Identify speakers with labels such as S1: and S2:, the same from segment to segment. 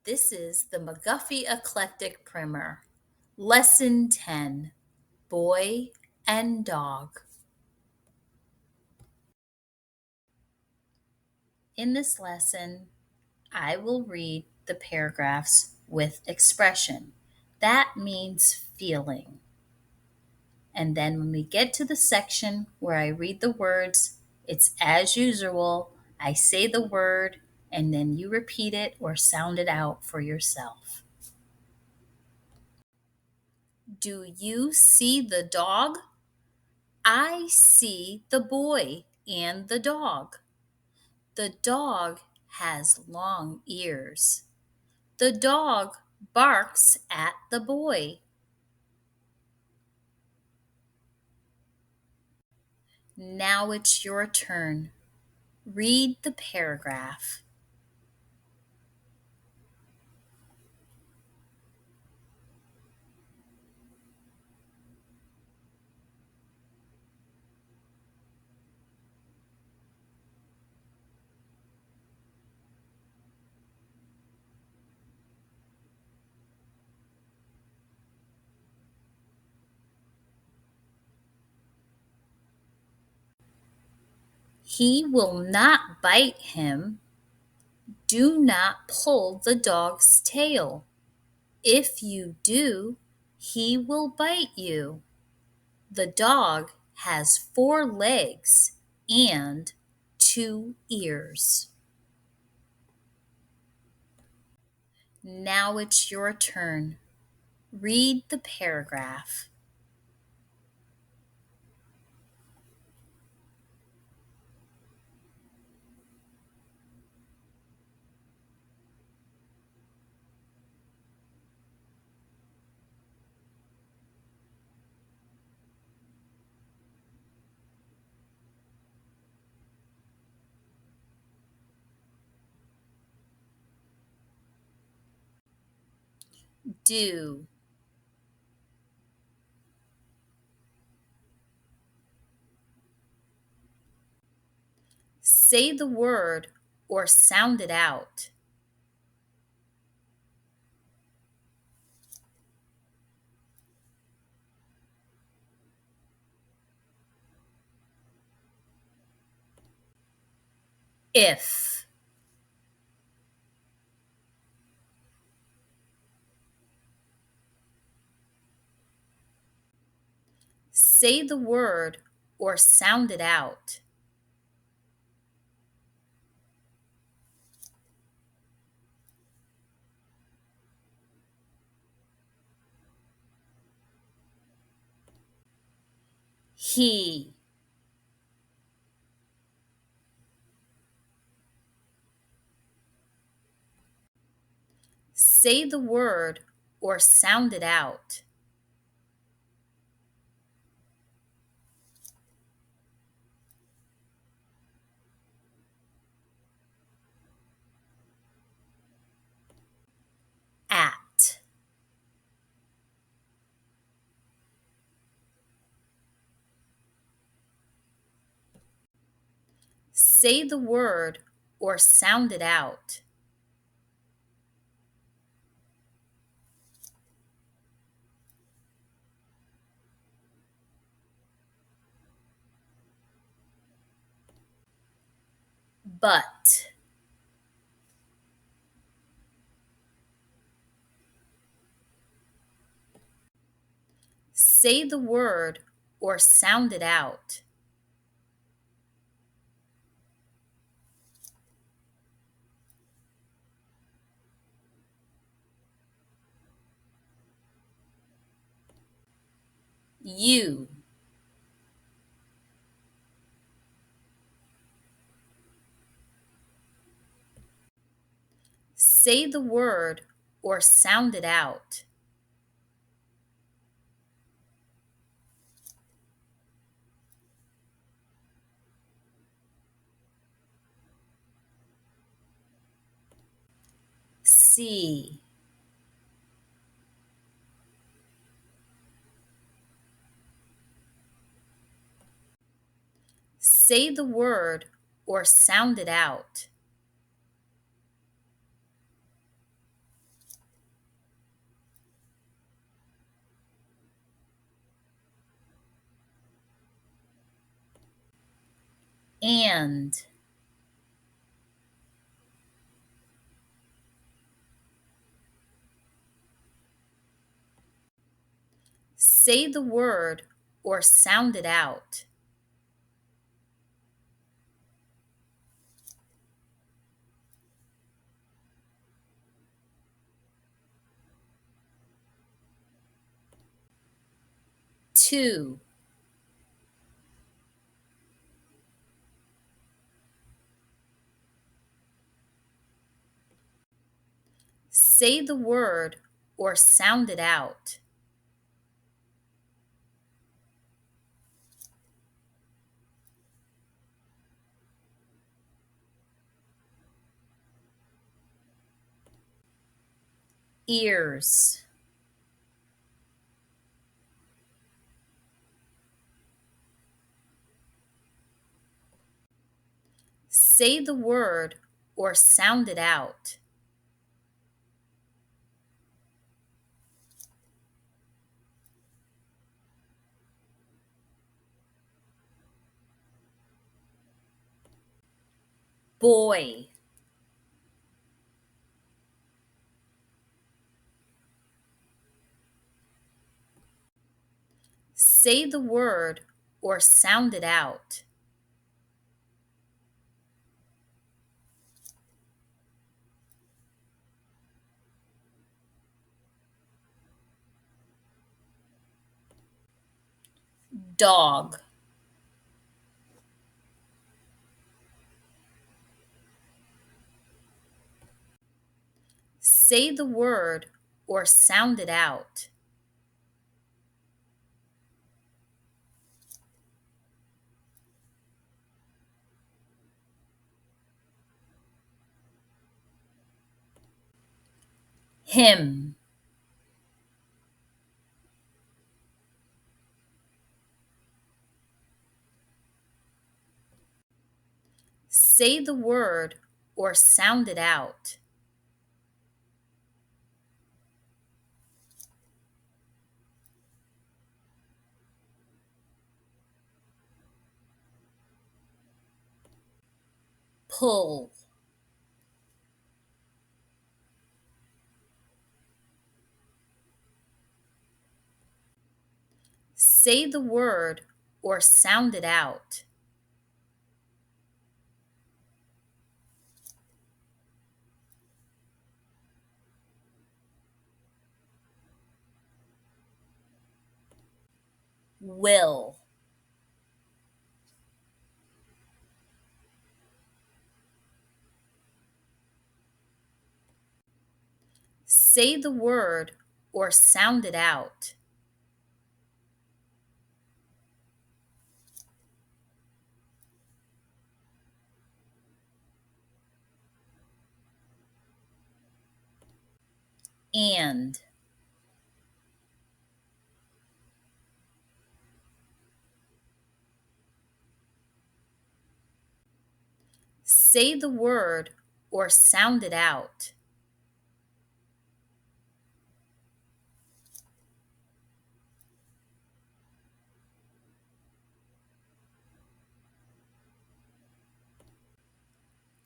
S1: This is the McGuffey Eclectic Primer, Lesson 10, Boy and Dog. In this lesson, I will read the paragraphs with expression. That means feeling. And then when we get to the section where I read the words, it's as usual. I say the word, and then you repeat it or sound it out for yourself. Do you see the dog? I see the boy and the dog. The dog has long ears. The dog barks at the boy. Now it's your turn. Read the paragraph. He will not bite him. Do not pull the dog's tail. If you do, he will bite you. The dog has 4 legs and 2 ears. Now it's your turn. Read the paragraph. Do. Say the word or sound it out. If. Say the word or sound it out. He. Say the word or sound it out. At. Say the word or sound it out. But. Say the word or sound it out. You. Say the word or sound it out. See. Say the word or sound it out. And. Say the word or sound it out. Two. Say the word or sound it out. Ears. Say the word or sound it out. Boy. Say the word or sound it out. Dog. Say the word or sound it out. Him. Say the word or sound it out. Pull. Say the word or sound it out. Will. Say the word or sound it out. And. Say the word or sound it out.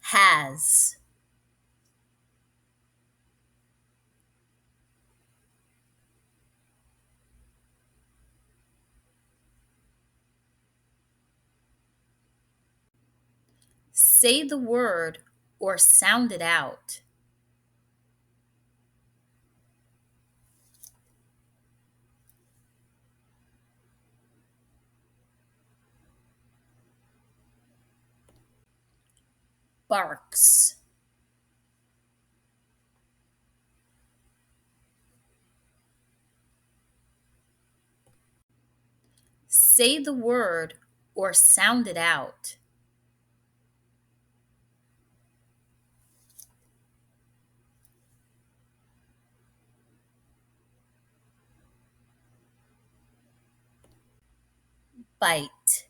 S1: Has. Say the word or sound it out. Barks. Say the word or sound it out. Bite.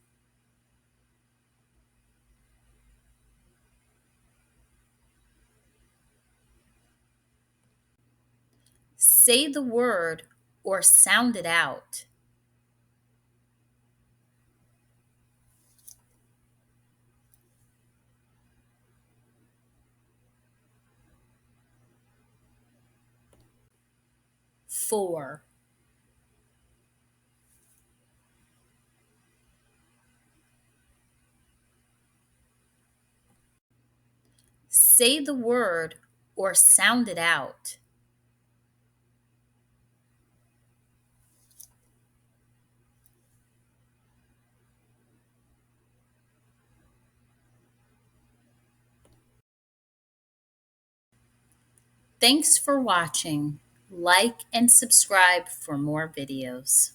S1: Say the word or sound it out. 4. Say the word or sound it out. Thanks for watching. Like and subscribe for more videos.